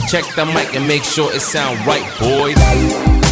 Check the mic and make sure it sound right, boys. On the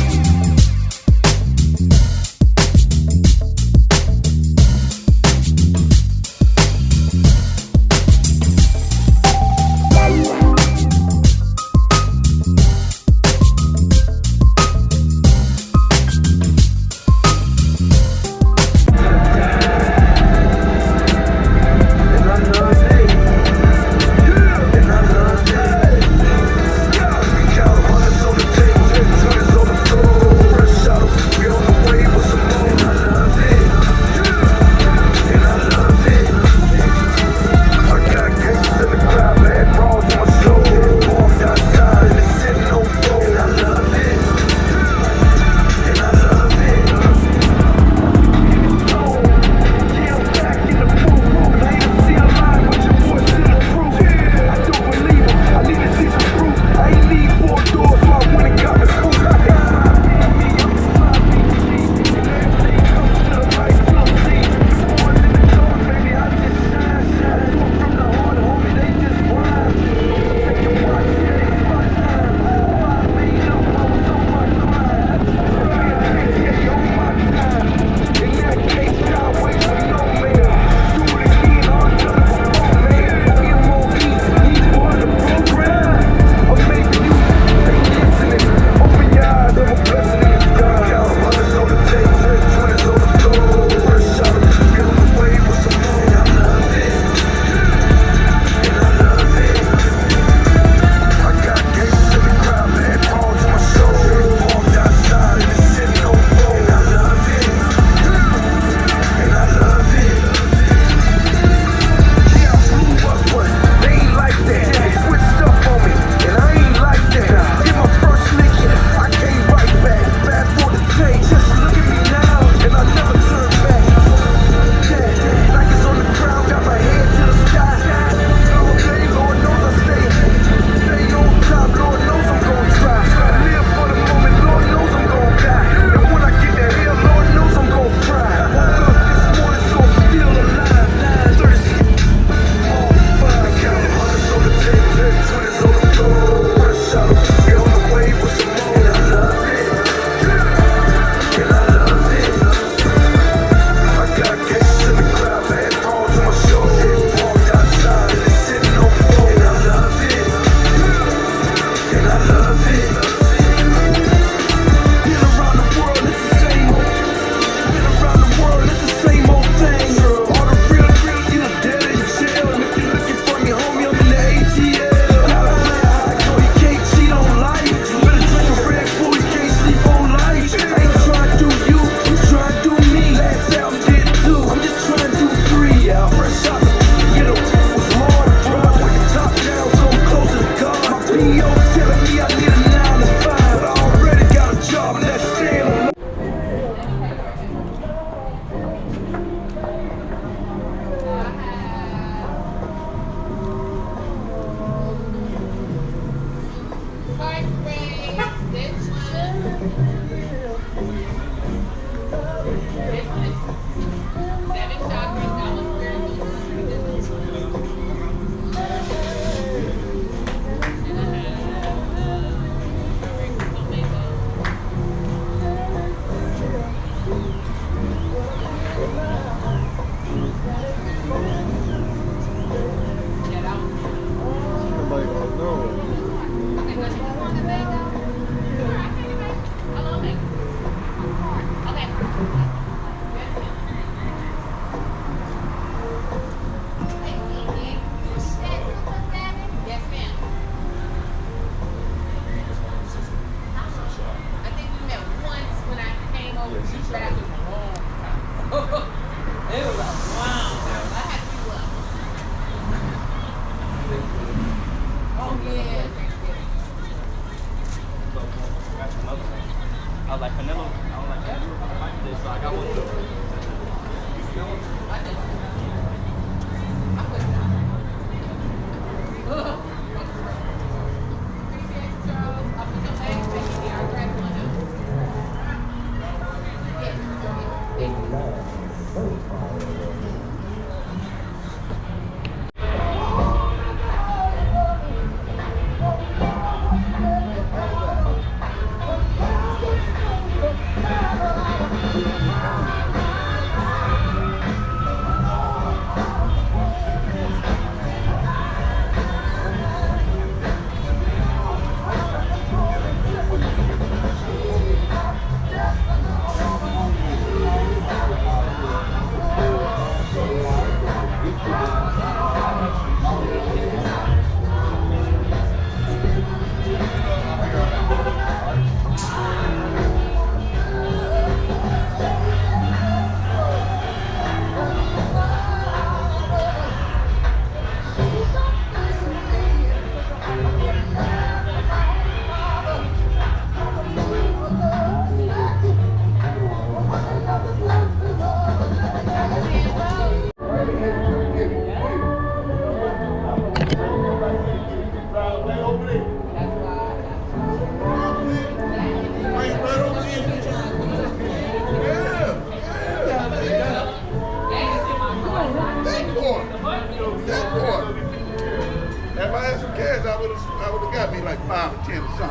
would have got me like 5 or 10 or something.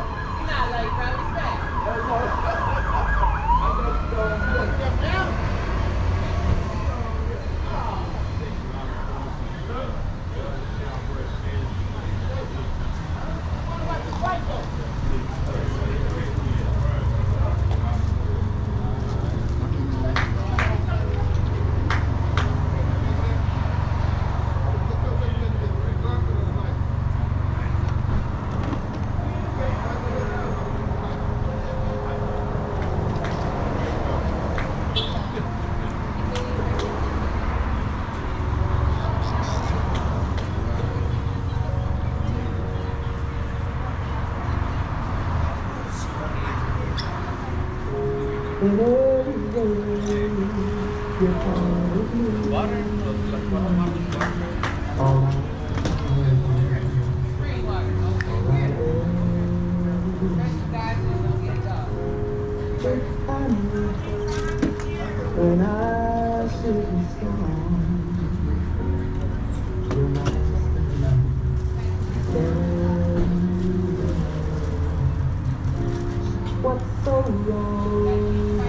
Not like Robbie said. When I should be strong, you're my what's so wrong with me?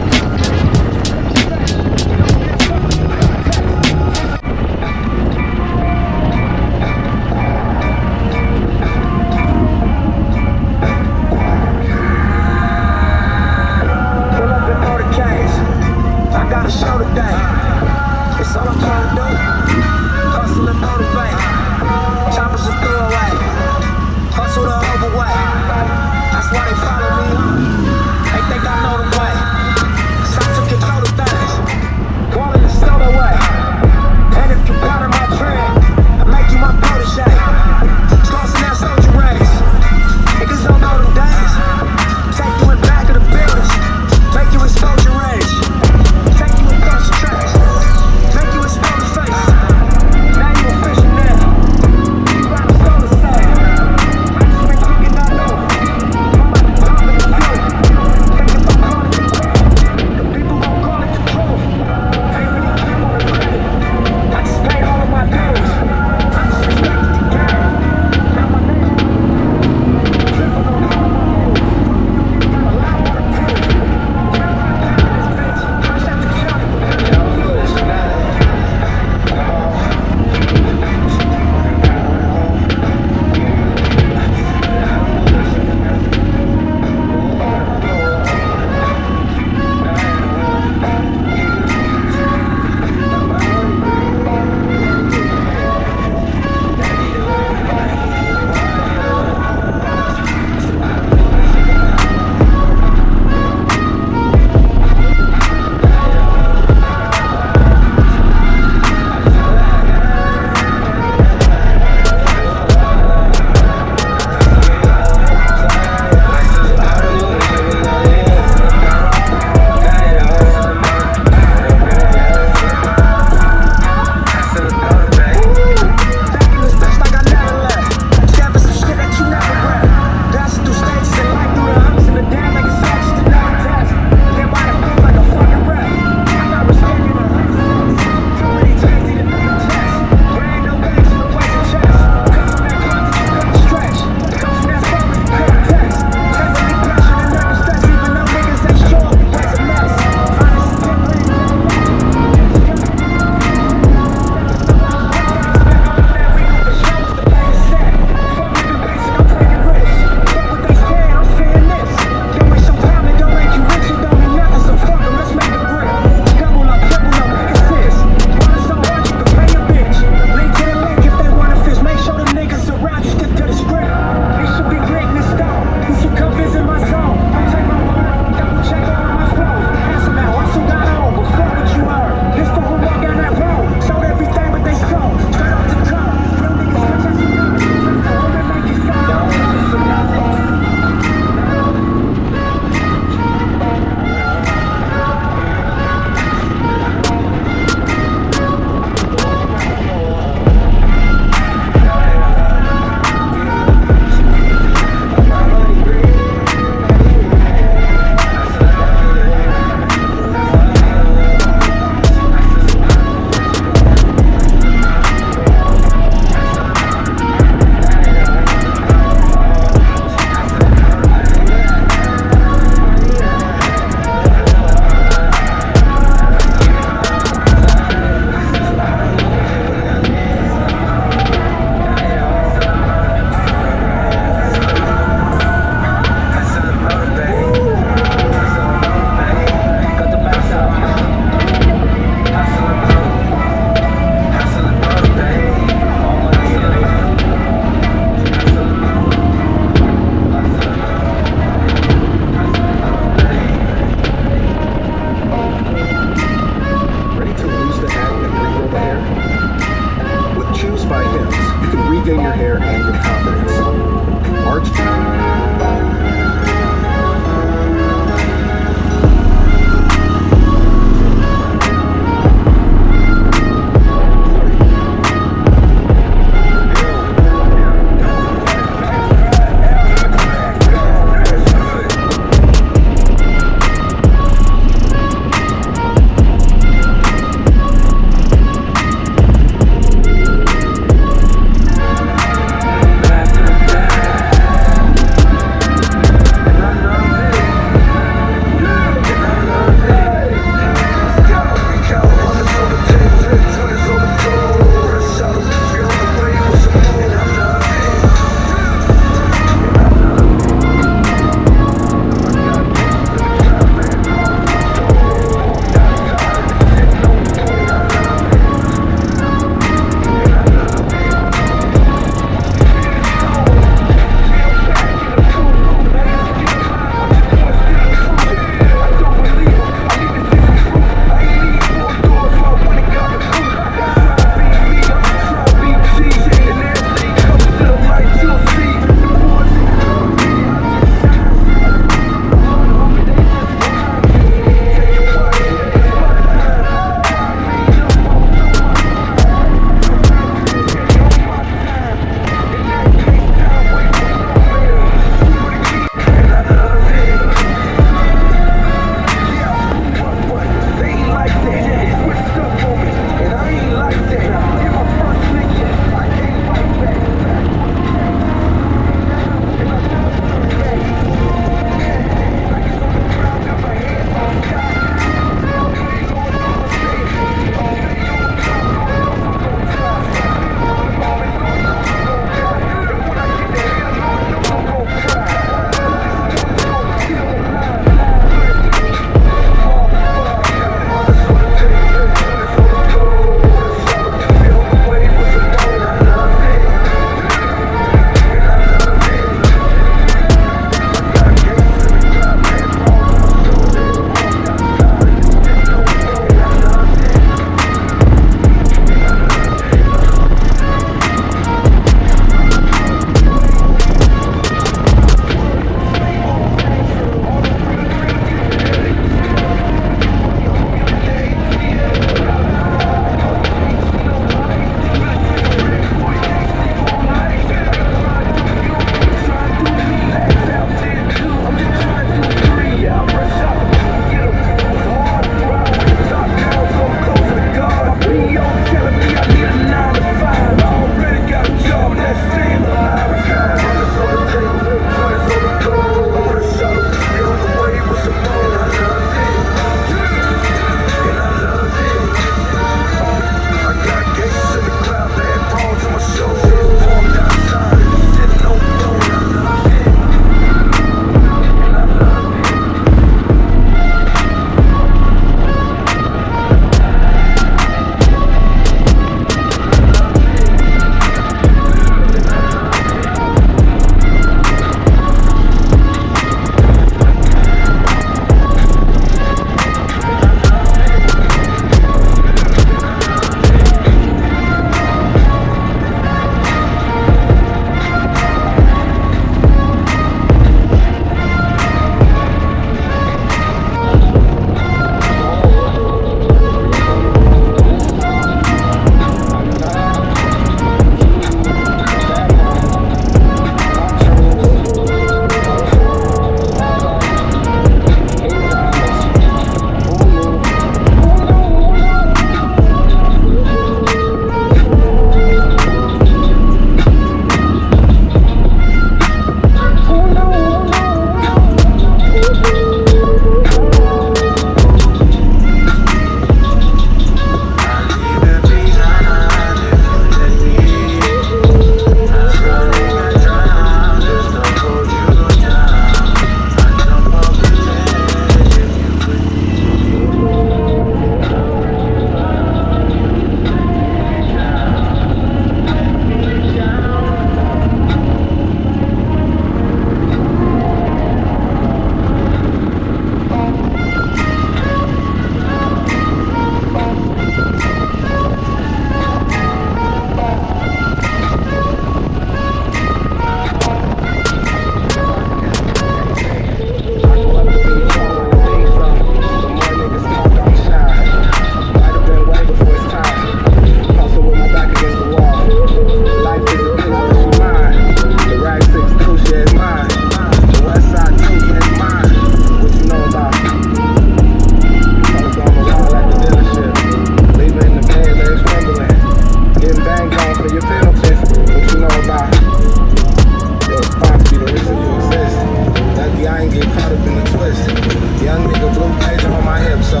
nigga blue pager on my hip, so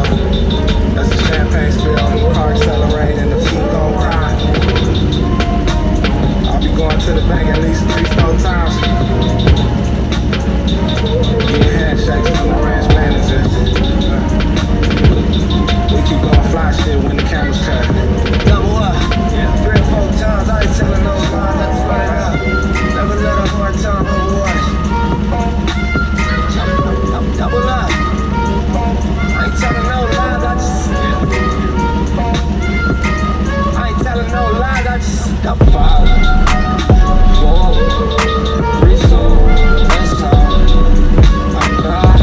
that's a champagne spill. The car accelerate and the beat gon' grind. I'll be going to the bank at least 3-4 times. Getting handshakes from the ranch managers. We keep going fly shit when the cameras cut. Double up, 3 or 4 times. I ain't telling no lies, I just run it up. Never let a hard time go wash. Double up. I ain't telling no lies, I ain't telling no lies, I just double 5, 4, 3, 2, let's talk. I'm done.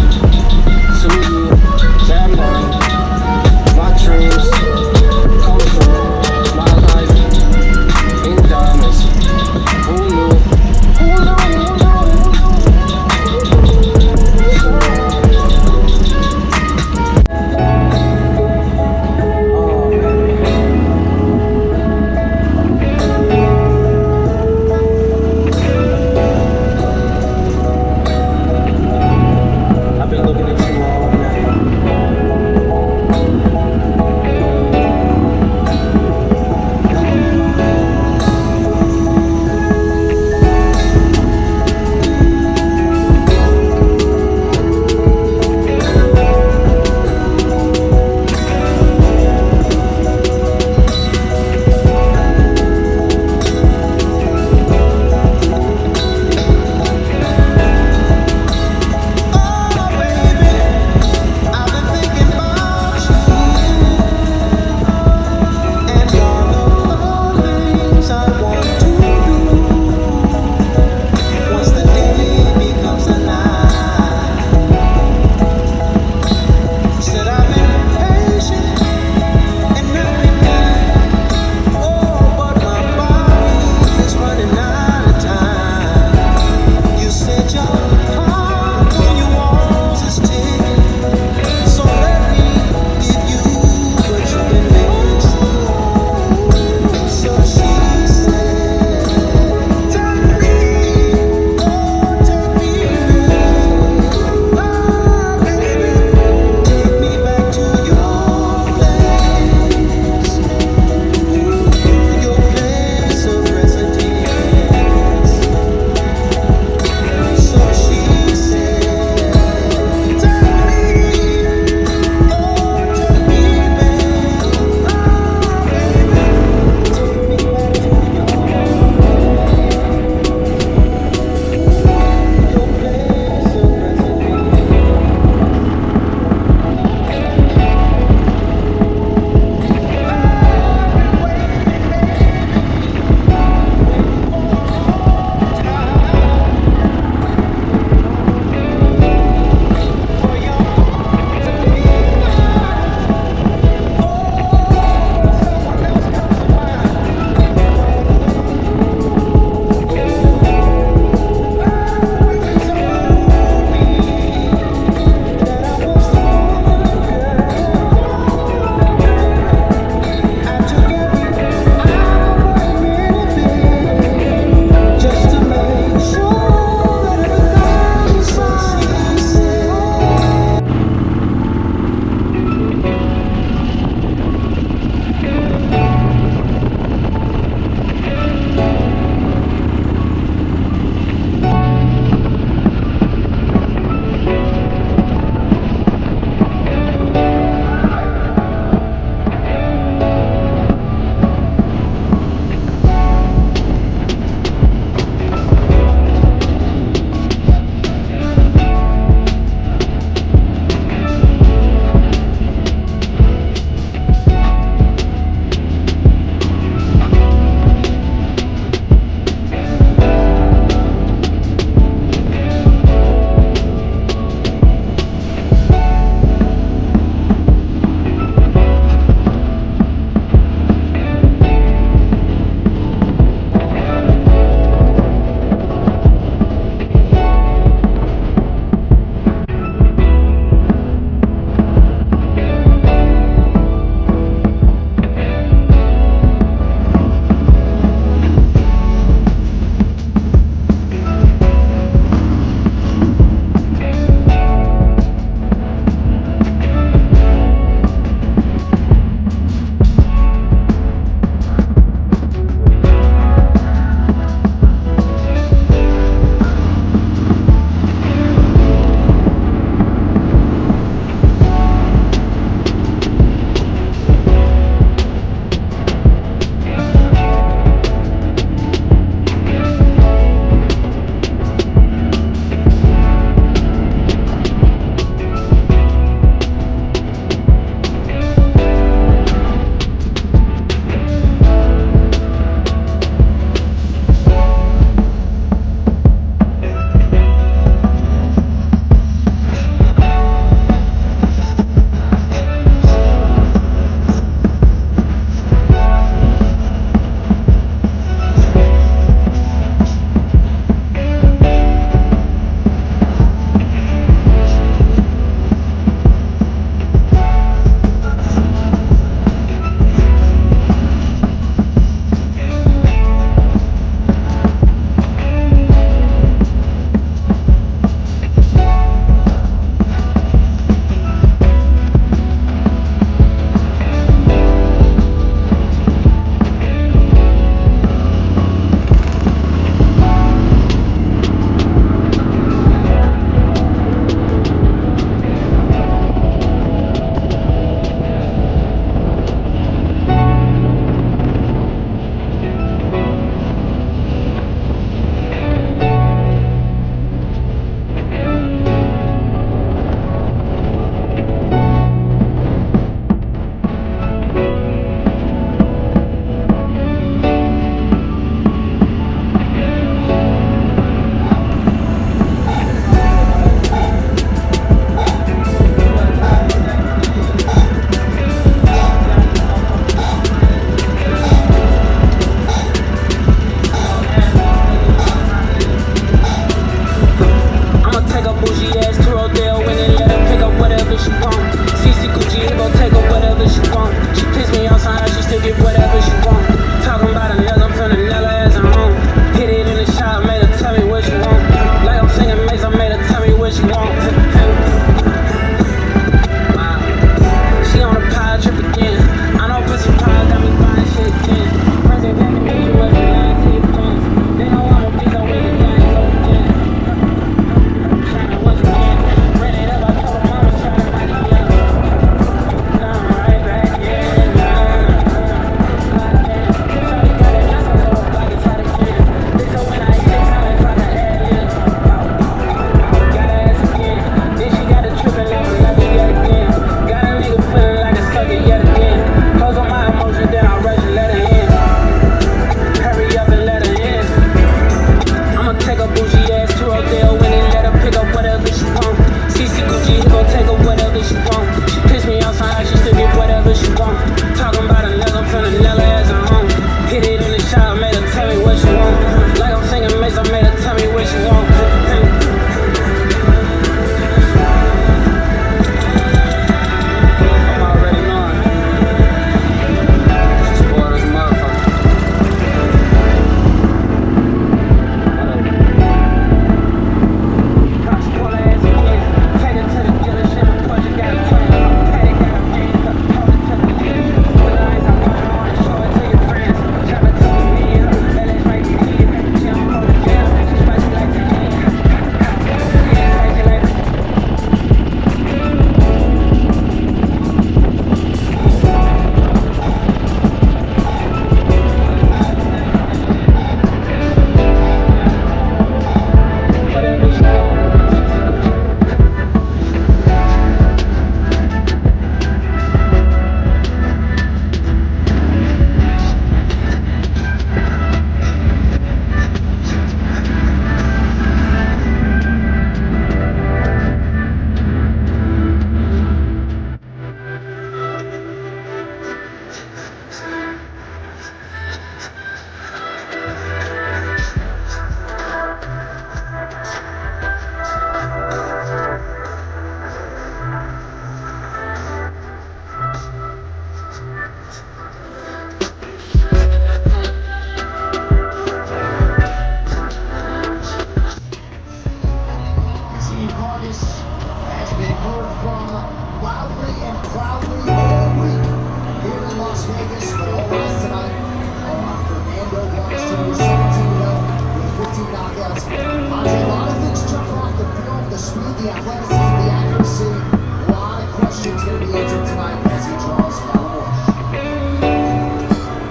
athleticism, the accuracy, a lot of questions going to be answered tonight as he draws Callum Walsh.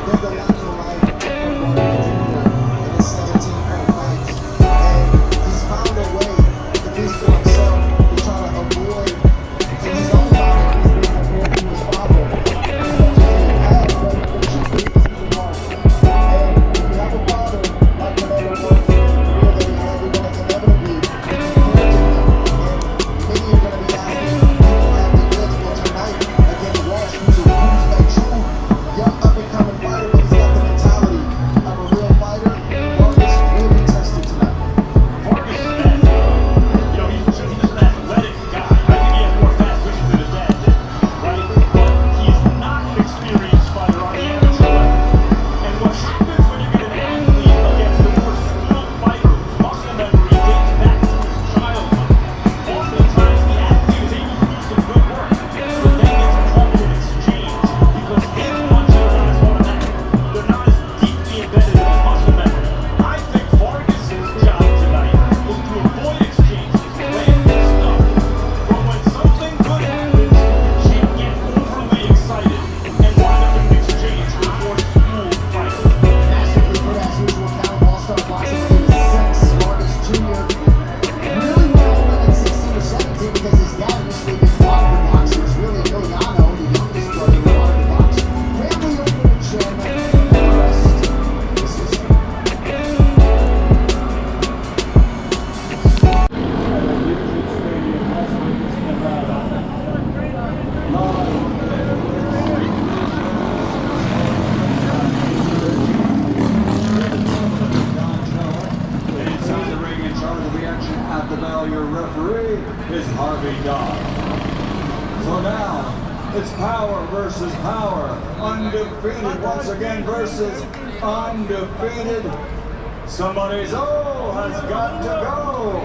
Lived a lateral life from Martin Jr. in his 17-point fight, and he's found a way to beat for himself to try to avoid, and he's all about it. He's being compared to his father. As much as he has, but the truth is he's even more. And if you have a father like Fernando Martin, you know that you're going to inevitably be compared to him. And many are going to be asking, people have the goods. Well, tonight, against Walsh, who's a true young up-and-coming fighter, but he's got the mentality of a real fighter. Vargas will be tested tonight. Vargas is fast. You know, he's just an athletic guy. I think he has more fast vision than his dad did, right? But he's not an experienced fighter on the amateur level. And what happens when you get an athlete against a more skilled fighter whose muscle memory dates back to his childhood, oftentimes the athlete is able to do some good work, but then it's called an exchange because his punches are not as automatic. They're not as deeply embedded in his muscle memory. I think Vargas' job tonight was to avoid exchanges, random stuff, but when something good happens, you can't get overly excited and wind up in an exchange with a more schooled fighter. Masterfully put as usual, Callum All-Star boxing when he was 6. Vargas Jr. really went older than 16 or 17 because his dad initially didn't want him to box. It was really Emiliano, the youngest brother, who wanted to box. Family over in China, and the rest is history. And inside the ring in charge of the action at the bell, your referee is Harvey Dodd. So now, it's power versus power. Undefeated once again versus undefeated. Somebody's has got to go.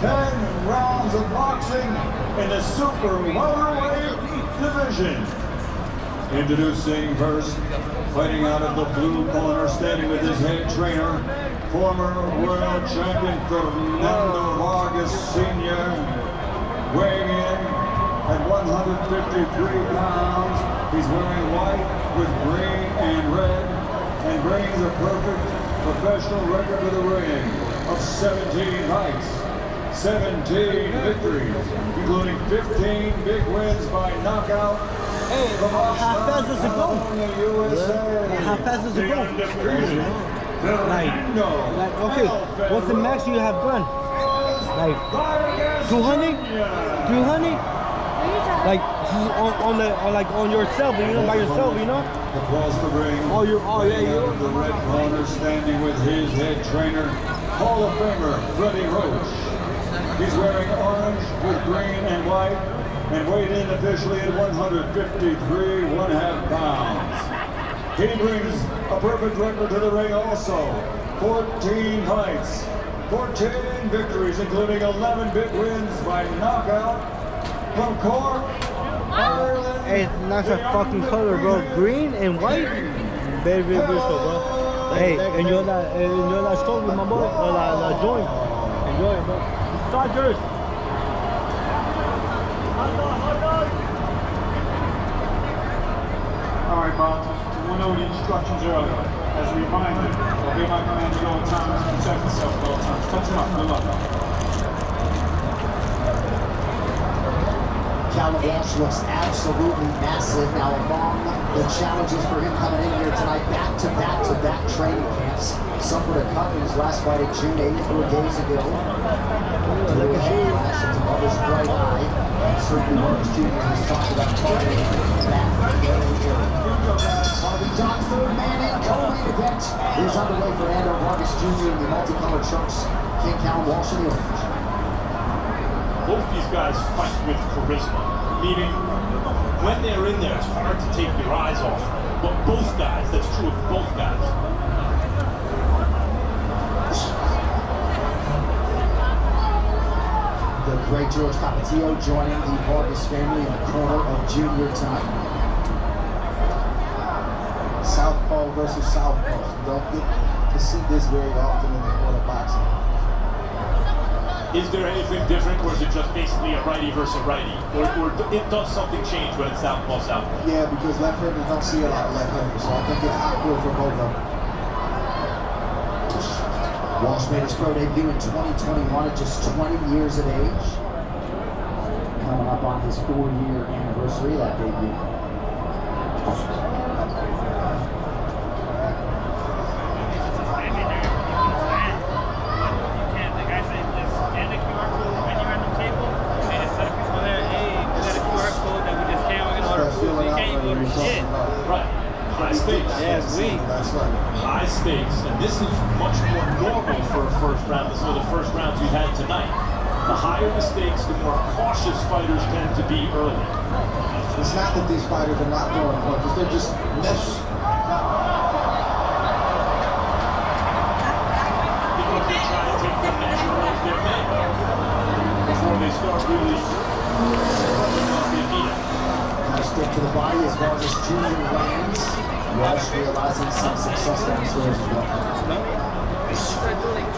10 rounds of boxing in the super welterweight division. Introducing first, fighting out of the blue corner, standing with his head trainer, former world champion Fernando Vargas Sr., weighing in at 153 pounds. He's wearing white with green and red, and brings a perfect professional record to the ring of 17 fights, 17 victories, including 15 big wins by knockout. How fast does it go? USA. How fast does it go? Like, okay, what's the max you have done? Like 200? 200? Like on yourself, you know, by yourself, you know? Across the ring, Oh, yeah, you. the red corner, standing with his head trainer, Hall of Famer Freddie Roach. He's wearing orange with green and white, and weighed in officially at 153 1/2 pounds. He brings a perfect record to the ring also. 14 fights, 14 victories, including 11 big wins by knockout from Cork, Ireland. Hey, that's a fucking color, bro. Green and white. Very, very beautiful, bro. Hey, enjoy that story with my boy. That joint. Enjoy it, bro. Dodgers. Alright, Bob, you went over the instructions earlier. As a reminder, obey my commands at all times, protect yourself at all times. Touch him up, good luck. Callum Walsh looks absolutely massive. Now among the challenges for him coming in here tonight, back-to-back training camps. Suffered a cut in his last fight in June 84 days ago. Look at the flashes above his right eye. Certainly Vargas Jr. has talked about targeting that very area. Harvey Dodd, third man in, co-main event is underway. Fernando Vargas Jr. in the multicolored trunks. King Callum Walsh in the orange. Both these guys fight with charisma, meaning when they're in there, it's hard to take your eyes off. But both guys, that's true of both guys. The great George Capetillo joining the Vargas family in the corner of Junior tonight. Southpaw versus Southpaw. You don't get to see this very often in the sport of boxing. Is there anything different, or is it just basically a righty versus a righty? Or it does something change when it's southpaw southpaw? Yeah, because left-handers don't see a lot of left-handers, so I think it's awkward for both of them. Walsh made his pro debut in 2021 at just 20 years of age. Coming up on his 4-year anniversary of that debut. Right. High stakes. High stakes. And this is much more normal for a first round. This is the first rounds we've had tonight. The higher the stakes, the more cautious fighters tend to be early. It's not that these fighters are not throwing punches, they're just missing. Because they try to take the measure of their men before they start really running off their feet. Nice stick to the body as Vargas Jr. lands. Walsh realizing some success downstairs as well.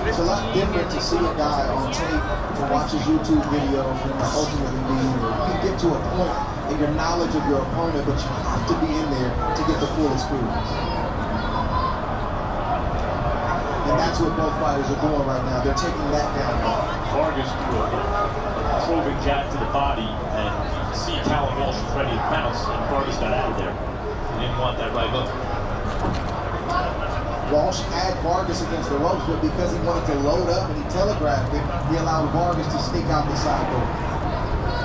It's a lot different to see a guy on tape, to watch his YouTube video, and ultimately be, you get to a point in your knowledge of your opponent, but you have to be in there to get the full experience. And that's what both fighters are doing right now. They're taking that down. Vargas threw a probing jab to the body, and you can see Callum Walsh was ready to pounce, and Vargas got out of there. He didn't want that right hook. Walsh had Vargas against the ropes, but because he wanted to load up and he telegraphed it, he allowed Vargas to sneak out the side door.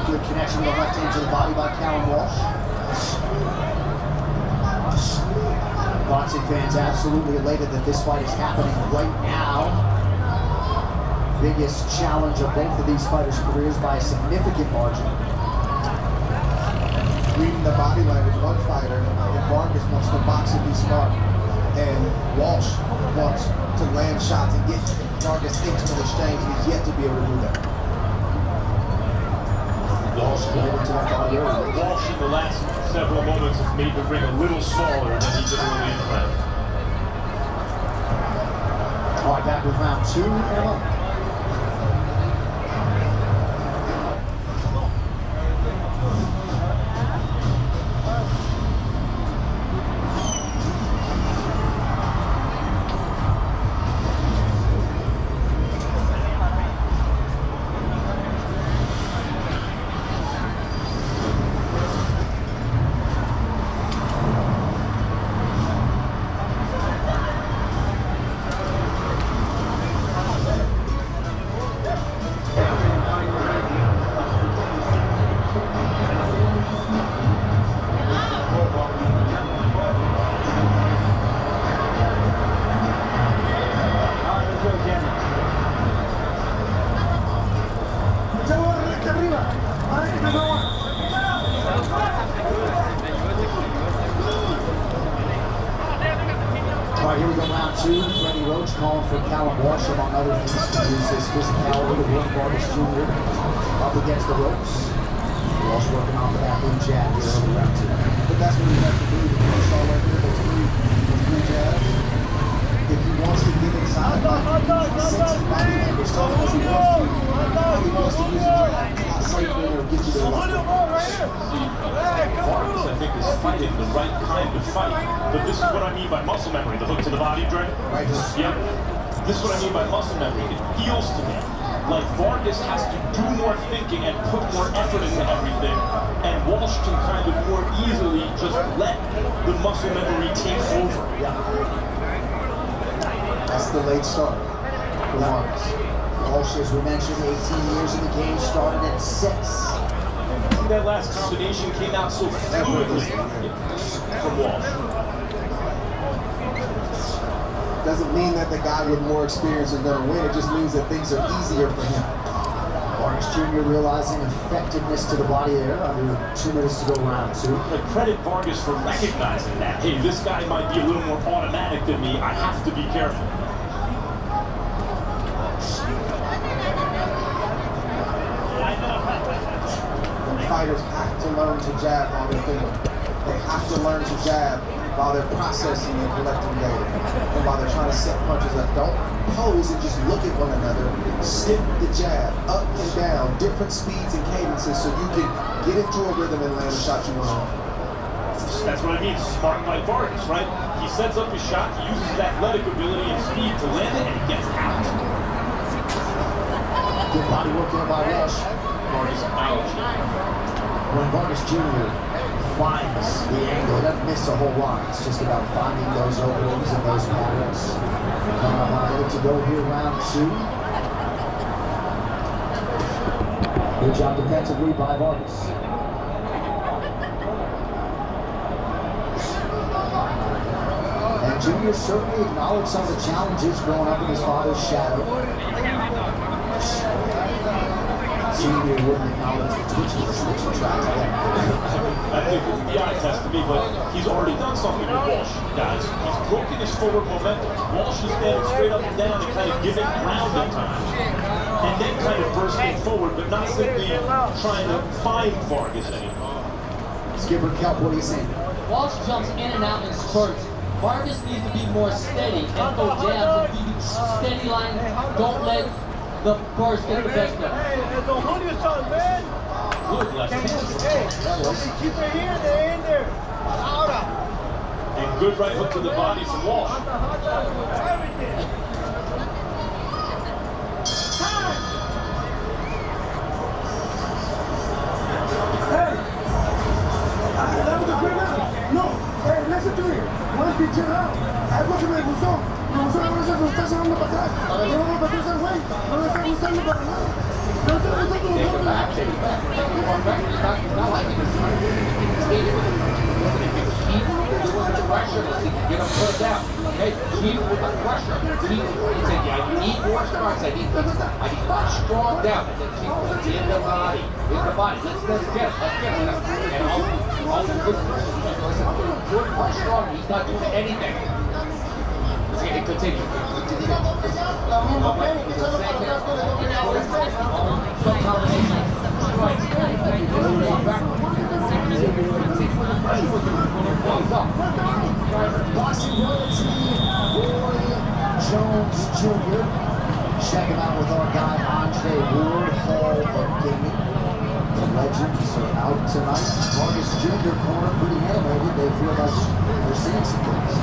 Good connection with the left hand to the body by Callum Walsh. Boxing fans absolutely elated that this fight is happening right now. Biggest challenge of both of these fighters' careers by a significant margin. Reading the body language, one fighter, and Vargas wants to box and be smart. And Walsh wants to land shots and get Vargas into the exchange, and he's yet to be able to do that. Walsh committed to that body early. Walsh in the last several moments has made the ring a little smaller than he did early in the fight. All right, back with round 2, Emma. All right, here we go, round 2. Freddie Roach calling for Callum Walsh, among other things, to use his physicality to work Vargas Jr. up against the ropes. Walsh working off of that blue jab here over round 2. But that's what he has to do. The first all right here, those three jabs. If he wants to get inside, since his body language telling us he wants to use a jab, not safely or get you to the left. Vargas, I think, is fighting the right kind of fight. But this is what I mean by muscle memory. The hook to the body, Dre? Right. Yep. This is what I mean by muscle memory. It feels to me like Vargas has to do more thinking and put more effort into everything, and Walsh can kind of more easily just let the muscle memory take over. Yeah. That's the late start for Vargas. Walsh, as we mentioned, 18 years in the game, started at 6. That last combination came out so fluidly from Walsh. Doesn't mean that the guy with more experience is going to win. It just means that things are easier for him. Vargas Jr. realizing effectiveness to the body there under 2 minutes to go round 2. But credit Vargas for recognizing that. Hey, this guy might be a little more automatic than me. I have to be careful. And fighters have to learn to jab while they're thinking. They have to learn to jab while they're processing and collecting data, and while they're trying to set punches up. Don't pose and just look at one another. Stick the jab, up and down, different speeds and cadences so you can get into a rhythm and land a shot you want. That's what I mean, smart by Vargas, right? He sets up his shot, he uses his athletic ability and speed to land it, and he gets out. Good body work there by Walsh. Vargas out. When Vargas Jr. finds the angle, he doesn't miss a whole lot. It's just about finding those openings and those patterns. To go here, round 2. Good job defensively by Vargas. And Junior certainly acknowledged some of the challenges growing up in his father's shadow. Junior wouldn't acknowledge the twitching tracks. I think it's the eye test to me, but he's already done something with Walsh, guys. He's broken his forward momentum. Walsh is standing straight up and down and kind of giving ground at times. And then kind of bursting forward, but not simply trying to find Vargas anymore. Skipper Kelp, what do you think? Walsh jumps in and out in spurts. Vargas needs to be more steady and throw jabs and be steady line. Don't let the burst get the best of him. Hey, don't hold yourself, man. Good left hand. Keep it here, they're in there. And good right hook to the body from Walsh. No, listen to me. No es pinchera. Algo que me gustó. Me gustó la cosa que me está llevando para atrás. No vamos a atrás, güey. No me está gustando para nada. No me está gustando para nada. Get him put down. Okay, keep with the pressure. Keep. He said, "Yeah, I need more strong. I need strong down." And then keep in the body. In the body. Let's get him. Let's get him. And all the good. Listen, good punch strong. He's not doing anything. Let's get it. Continue. Some combination. Boxing royalty, Roy Jones Jr. Check him out with our guy Andre Ward, Hall of Gaming. The legends are out tonight. Vargas Jr. corner pretty animated. They feel like they're seeing some things.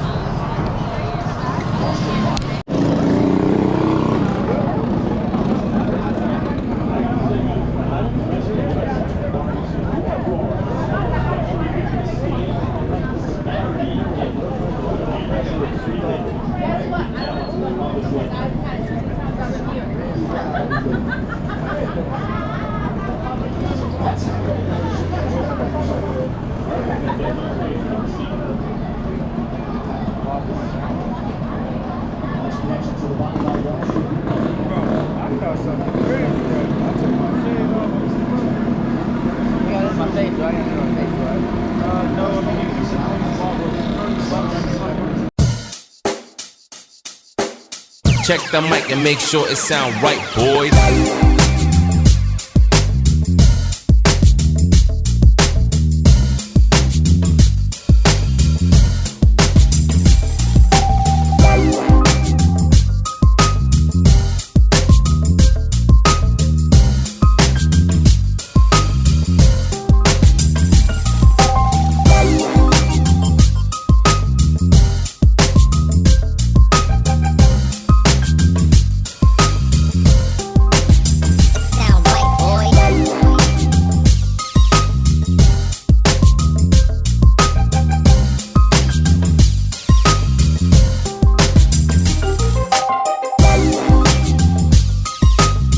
Check the mic and make sure it sound right, boys.